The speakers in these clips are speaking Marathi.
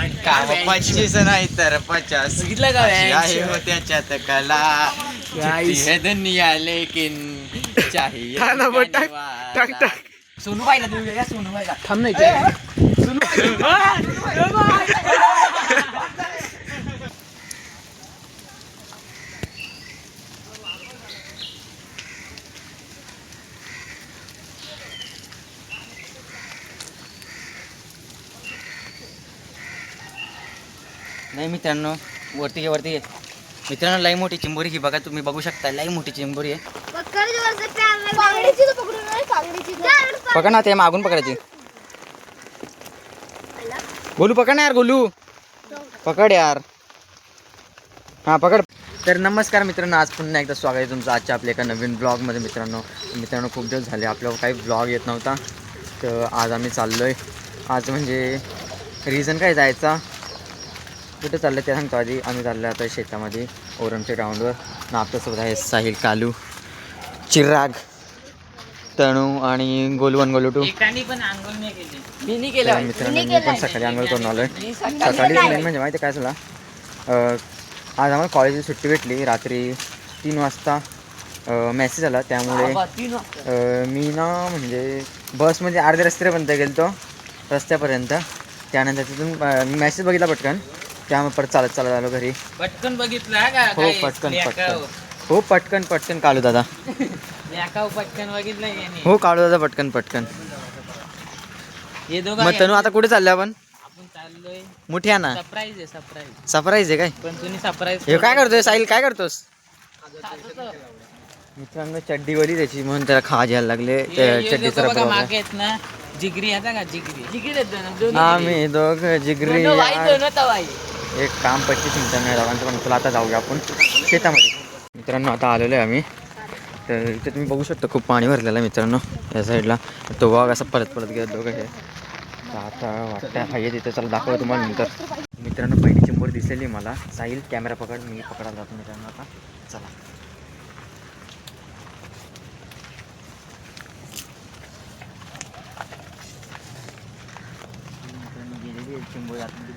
काम 25 नाही तर 50 बघितलं का आहे हो त्याच्यात कला है दुनिया लेकिन चाहिए सोनूबाईला देऊया सोनूबाईला थांब नाही नाही मित्रांनो वरती घे मित्रांनो लई मोठी चिंबोरी ही बघा तुम्ही बघू शकता लई मोठी चिंबोरी आहे पकड ना ते मागून पकडायची गोलू पकड ना यार गोलू पकड यार हा पकड तर नमस्कार मित्रांनो आज पुन्हा एकदा स्वागत आहे तुमचं आजच्या आपल्या एका नवीन ब्लॉगमध्ये मित्रांनो खूप दिवस झाले आपल्याला काही ब्लॉग येत नव्हता तर आज आम्ही चाललो आहे आज म्हणजे रिझन काय जायचा कुठे चाललं ते सांगतो आधी आम्ही चाललो आता शेतामध्ये ओरमच्या ग्राउंडवर ना आपल्यासोबत आहे साहिल कालू चिराग तणू आणि गोलू 1 गोलू 2 पण आंघोळ नाही केली मी केलं मित्रांनो मी पण सकाळी आंघोळ करून आलो आहे सकाळीच मेन म्हणजे माहिती काय झालं आज आम्हाला कॉलेजची सुट्टी भेटली रात्री 3 वाजता मेसेज आला त्यामुळे मी ना म्हणजे बसमध्ये अर्ध्या रस्त्यापर्यंत गेलो तो रस्त्यापर्यंत त्यानंतर तिथून मेसेज बघितला पटकन त्यामुळे परत चालत आलो घरी पटकन बघितला का हो पटकन कालू दादा पटकन बघितलं हो कालू दादा पटकन हे दोघं मग तनू आता कुठे चाललो आपण चाललोय मोठी आहे ना सरप्राईज आहे काय पण तुम्ही सरप्राईज हे काय करतोय साहिल काय करतोस मित्रांनो चड्डीवरी त्याची म्हणून त्याला खा घ्यायला लागले चड्डीचा मागे आहेत ना जिगरी आता का जिगरी आम्ही दोघ जिगरी एक काम 25 मिनिटांना दोघांचं पण तुला आता जाऊया आपण शेतामध्ये मित्रांनो आता आलेलो आहे आम्ही तर इथे तुम्ही बघू शकता खूप पाणी भरलेलं आहे मित्रांनो या साईडला तो वाघ असं परत गेला दोघं हे आता वाटतं हाय तिथे चला दाखवतो तुम्हाला नंतर मित्रांनो पहिली चिंबोर दिसलेली मला साहिल कॅमेरा पकड मी पकडायला जातो मित्रांनो आता चला गेलेली चिंबोरी आतमध्ये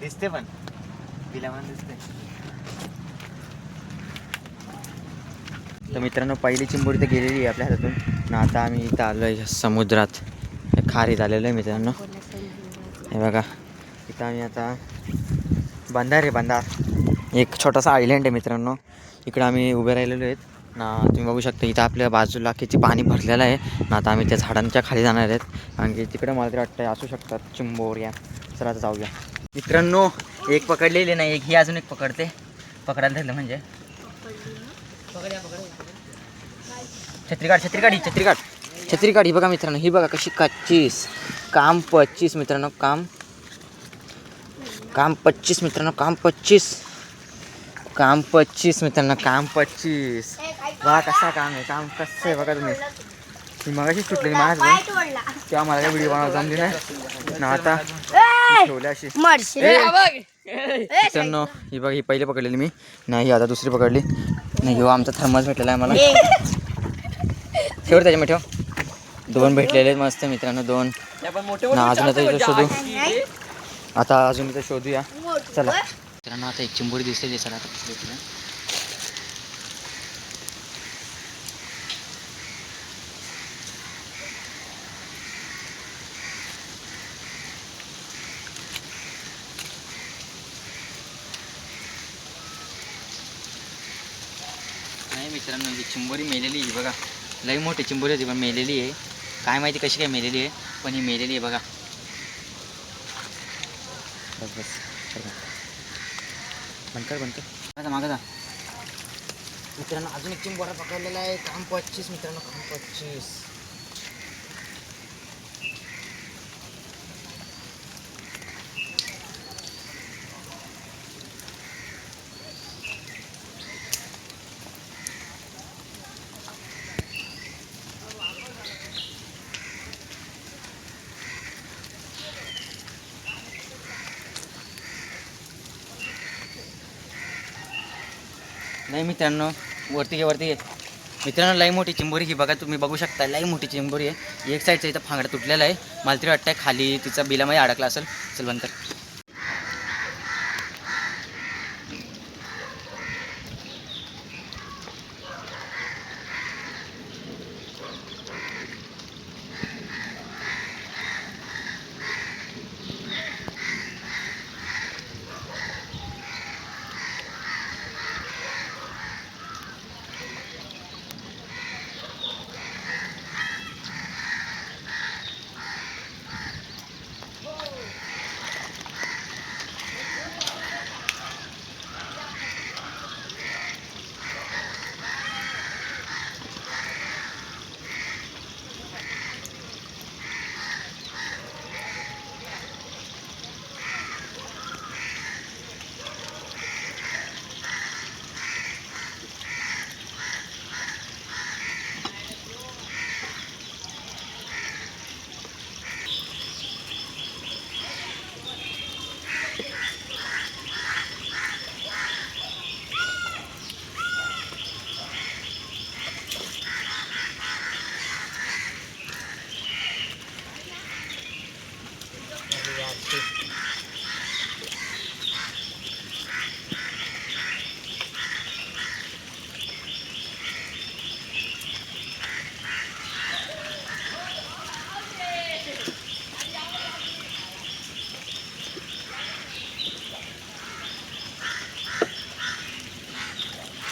दिसते पण बिलामध्ये दिसते तर मित्रांनो पहिली चिंबोरी तर गेलेली आहे आपल्या हातातून ना आता आम्ही इथं आलो आहे समुद्रात खारीत आलेलो आहे मित्रांनो हे बघा इथं आम्ही आता बंधार एक छोटासा आयलँड आहे मित्रांनो इकडं आम्ही उभे राहिलेलो आहेत ना तुम्ही बघू शकता इथं आपल्या बाजूला किती पाणी भरलेलं आहे ना आता आम्ही त्या झाडांच्या खाली जाणार आहेत आणि तिकडे मला तरी वाटतं असू शकतात चिंबोऱ्या चला आता जाऊया मित्रांनो एक पकडलेली नाही एक ही अजून एक पकडायला धरलं म्हणजे छत्री काढ ही बघा मित्रांनो ही बघा कशी 25 काम 25 मित्रांनो काम 25 मित्रांनो काम 25 मित्रांनो काम 25 बघा कसा काम आहे काम कसं आहे बघा तुम्ही मी मगाशी सुटली माझ तेव्हा मला काही व्हिडिओ बनवायला जमली नाही ना आता ठेवल्या अशी मित्रांनो ही बघा ही पहिले पकडलेली मी नाही आता दुसरी पकडली नाही हो आमचा थर्मस भेटलेला आहे मला ठेव त्याच्यामध्ये ठेव 2 भेटलेले आहेत मस्त मित्रांनो 2 ना अजून आता इथं शोधू आता अजून इथं शोधूया चला मित्रांनो आता एक चिंबोरी दिसते चला आता भेटूया नाही मित्रांनो ही चिंबोरी मेलेली आहे बघा लई मोठी चिंबोरी होती पण मेलेली आहे काय माहिती कशी काय मेलेली आहे पण ही मेलेली आहे बघा बस बनकर मागं जा मित्रांनो अजून एक चिंबोरा पकडलेला आहे काम 25 मित्रांनो काम 25 नाही मित्रांनो वरती घे मित्रांनो लई मोठी चिंबोरी ही बघा, तुम्ही बघू शकता लई मोठी चिंबोरी आहे. एक साईडचा इथं फांगडा तुटलेला आहे. मला तरी वाटतं खाली तिचा बिलामध्ये अडकला असेल. चल बंद कर.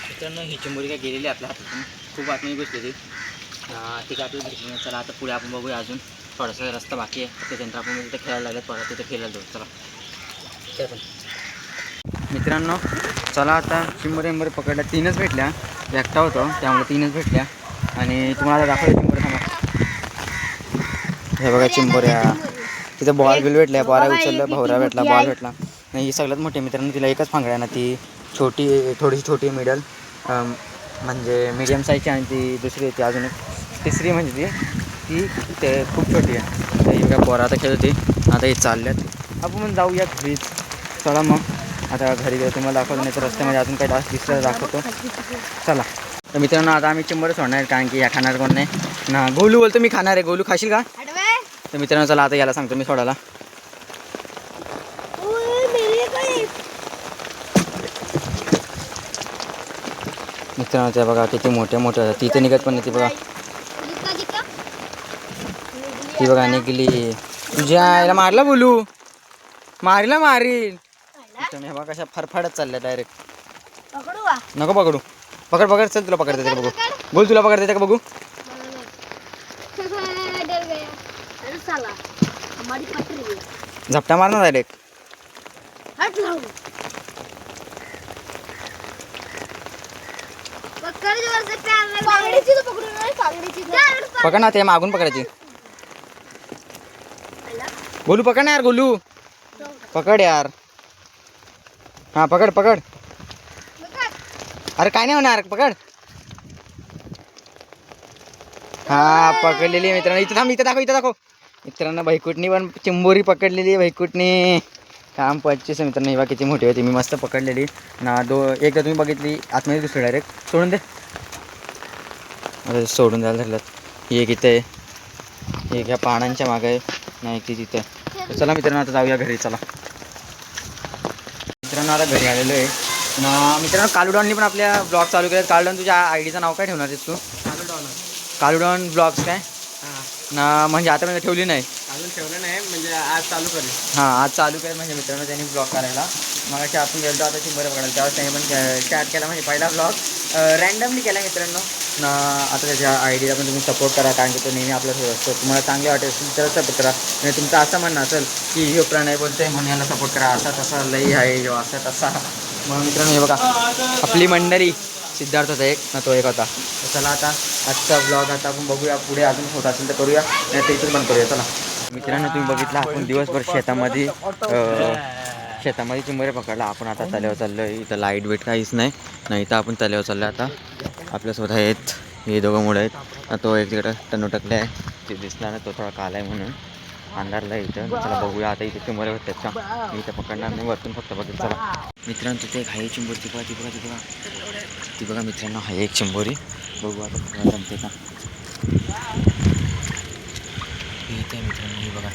मित्रांनो ही चिंबोरी काय गेलेली आपल्या हातातून, खूप आतमध्ये घुसलेली. ती काय आपल्याला भेटली नाही. चला आता पुढे आपण बघूया, अजून थोडासा रस्ता बाकी आहे. त्याच्यानंतर आपण तिथे खेळायला लागले, परत तिथे खेळायला जाऊ. चला ते पण मित्रांनो, चला आता चिंबोरी पकडल्या. 3च भेटल्या, एकटा होतो त्यामुळे 3च भेटल्या. आणि तुम्हाला दाखवलं चिंबोरी. थांबा, हे बघा चिंबोऱ्या. तिथं बॉल बिल भेटल्या, बॉल उचललं, भवरा भेटला, बॉल भेटला. नाही ही सगळ्यात मोठी मित्रांनो, तिला एकच फांगड्या ना, ती छोटी थोडीशी छोटी मिडल म्हणजे मीडियम साईजची. आणि ती दुसरी ती अजून एक तिसरी म्हणजे ती ते खूप छोटी आहे. तर ही बघा पोरं आता खेळत होती, आता हे चालल्यात. आपण जाऊया घरी. चला मग आता घरी गेलो तुम्हाला दाखवतो, नाही तर रस्त्यामध्ये अजून काही डास दिसलं दाखवतो. चला तर मित्रांनो, आता आम्ही चिंबोरी सोडणार, कारण की या खाणार कोण नाही ना. गोलू बोलतो मी खाणार आहे. गोलू खाशील का? तर मित्रांनो चला आता याला सांगतो मी सोडायला. मित्रांनो ते बघा किती मोठे मोठे होतात. ती तर निघत पण नाही. ती बघा, ती बघा निघली. तुझ्या याला मारला बोलू, मारीला मारील. हे बघा कशा फरफडत चालल्या डायरेक्ट. नको पकडू, पकड पकड. चल तुला पकडते का बघू. बोल तुला पकडते का बघू. झपटा मार ना डायरेक्ट. पकड ना, ते मागून पकडायची. गोलू पकड ना यार, गोलू पकड यार. हा पकड पकड. अरे काय नाही होणार, पकड. हा पकडलेली मित्रांनो. इथं थांब, इथं दाखव, इथं दाखव. मित्रांनो भैकुटनी पण चिंबोरी पकडलेली. भैकुटनी काम 25 मित्रांनो. ही बा किती मोठी होती, मी मस्त पकडलेली ना. एकदा तुम्ही बघितली आतमध्ये दुसरी डायरेक्ट सोडून दे. सोडून द्यायला धरलं. ही एक इथे आहे, एक ह्या पानांच्या मागे आहे, नाही ती तिथे. तर चला मित्रांनो आता जाऊया घरी. चला मित्रांनो आता घरी आलेलो आहे ना. मित्रांनो कालूडॉननी पण आपल्या ब्लॉग चालू केले. कालूडॉन तुझ्या आयडीचं नाव काय ठेवणार आहेस तू? कालूडॉन ब्लॉग्स काय ना, म्हणजे आतापर्यंत ठेवली नाही अजून ठेवलं नाही, म्हणजे आज चालू करेल. हां आज चालू केलं. म्हणजे मित्रांनो त्यांनी ब्लॉग करायला मग आपण गेलो आता चिंबोऱ्या पकडायला, त्यावेळेस त्यांनी पण स्टार्ट केला. म्हणजे पहिला ब्लॉग रँडमली केला मित्रांनो ना. आता त्याच्या आयडीला पण तुम्ही सपोर्ट करा, कारण की तो नेहमी आपल्यासोबत असतो. तुम्हाला चांगले वाटेल तर सपोर्ट करा. आणि तुमचं असं म्हणणं असेल की ह्यो प्रणय बोलतोय म्हणून याला सपोर्ट करा, असा तसा लई आहे ह्यो, असा तसा. मग मित्रांनो हे बघा आपली मंडळी, सिद्धार्थ होता एक ना, तो एक होता. तर चला आता आजचा ब्लॉग आता आपण बघूया. पुढे अजून होत असेल तर करूया, नाही तर इथून बंद करूया. चला मित्रांनो तुम्ही बघितलं आपण दिवसभर शेतामध्ये चिंबोऱ्या पकडला. आपण आता तल्यावर चाललो आहे. इथं लाईट वेट काहीच नाही ना. इथं आपण तल्यावर चाललो आहे. आता आपल्यासोबत आहेत हे दोघं मुलं आहेत. तो एक तिकडं टनोटकले आहे, ते दिसला ना, तो थोडा काला आहे म्हणून अंधारला इथं. चला बघूया आता इथे चिंबोऱ्या होतात का. मी इथं पकडणार नाही, वरतून फक्त बघित. चला मित्रांनो तिथे एक आहे चिंबोरी. ती बघा ती बघा ती बघा ती बघा मित्रांनो, हा एक चिंबोरी बघू आता तुम्हाला जमते का. इथे मित्रांनो हे बघा.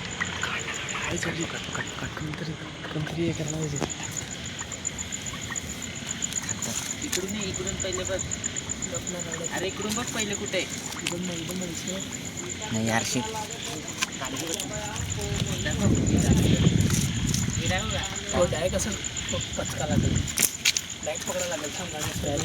इकडून ये, इकडून पहिले बघ. अरे इकडून बघ पहिले कुठे नाही यार शिट. डायरेक्ट असं पचका लागेल. डायरेक्ट पकडायला लागेल. थांब गाडी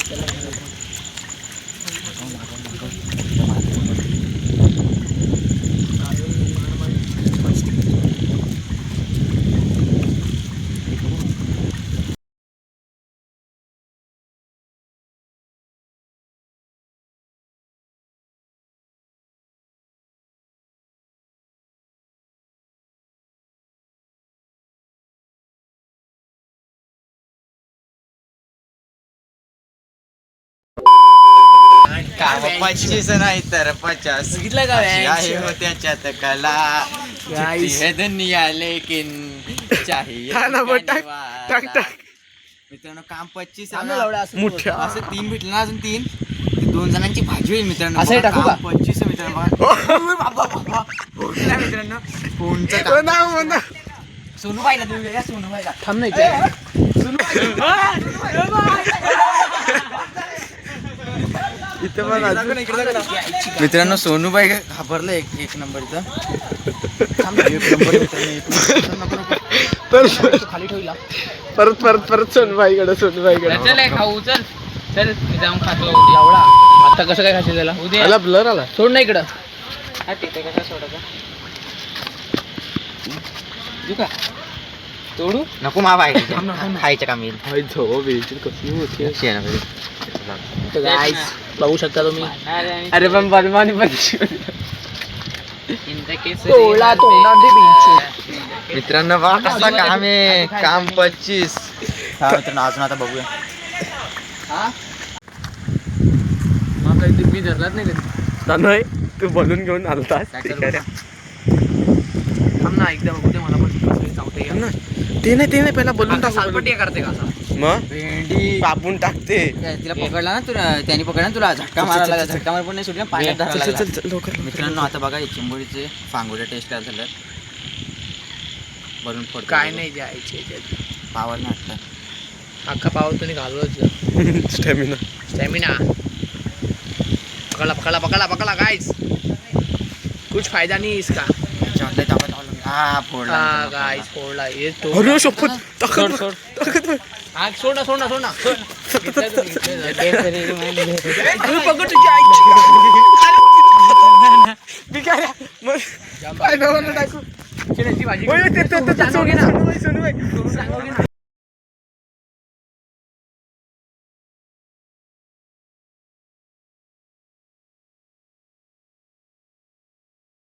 काम 25 नाही तर 50. बघितलं का अशी आहे हो त्याच्यात कला. Guys. जितकी है दुनिया लेकिन चाहिए हा ना, ठिकाणी टाक, वाला. टाक, टाक. मित्रांनो काम 25 आम्ही लावलं असं मोठ्या. असं 3 भेटलं ना अजून 3. 2 जणांची भाजी होईल मित्रांनो. असंही बघा, टाकू काम 25 मित्रांनो बघा. फोनला मित्रांनो फोनचं काम. सोनूबाईला देऊ या सोनूबाईला. थांब नाही इथे. इथं पण अजून मित्रांनो सोनूबाई घाबरलं एक नंबरचं. एक नंबर मित्रांनो. खाली ठेवला. परत सोनबाईकडे चल हे खाऊ चल. चल मी जाऊन खातो एवढा. आता कसं काय खाशील त्याला उद्या आला ब्लर आला. सोड ना इकडं. हा तिथे कसा सोडायचा देऊ का तोडू नको मा बाई खायचं काम येईल. हाय झो बेची कसली मोठी आहे. अशी आहे ना बाई. तर guys, बघू शकता तुम्ही. अरे पण बदमानी पण तोडला तोंडामध्ये बिंचू. मित्रांनो बघा कसं काम आहे. काम 25. हा मित्रांनो अजून आता बघूया. मग काही मी धरलाच नाही कधी. नाही तू बोलून घेऊन आलतास. काय करू बघा. थांब ना एकदा बघू दे मला पण चावते का? ते नाही पहिला बोलून टाक. सालपट्टी करते का असं? मग भेंडी कापून टाकते. तिला पकडला ना तुला त्याने पकडला ना तुला झटका मारायला लागला. झटका मार पण नाही सुटला पाण्यात धरायला लागला. चल लवकर मित्रांनो आता बघा हे चिंबोरीचे फांगोड्या टेस्ट करायला झालं. बलून फोड काय नाही जायचे पावर नाही वाटतं. अख्खा पाव तुम्ही घालवत स्टॅमिना. स्टॅमिना. पकड़ा गाइस. कुछ फायदा नहीं इसका. हा फोडला हाँ मित्रांनो, गाइस फोड़ला ये तो. अरे शपथ ताकद सोड. ताकद हाँ छोड़ ना. घेतलंय तुम्ही, घेतलंय. अरे पकड तुझी आईची. बिकाऱ्या मग काय नवं टाकू. चिकनची भाजी ओय, ते सोनूबाई, सोनूबाई सोनूबाई.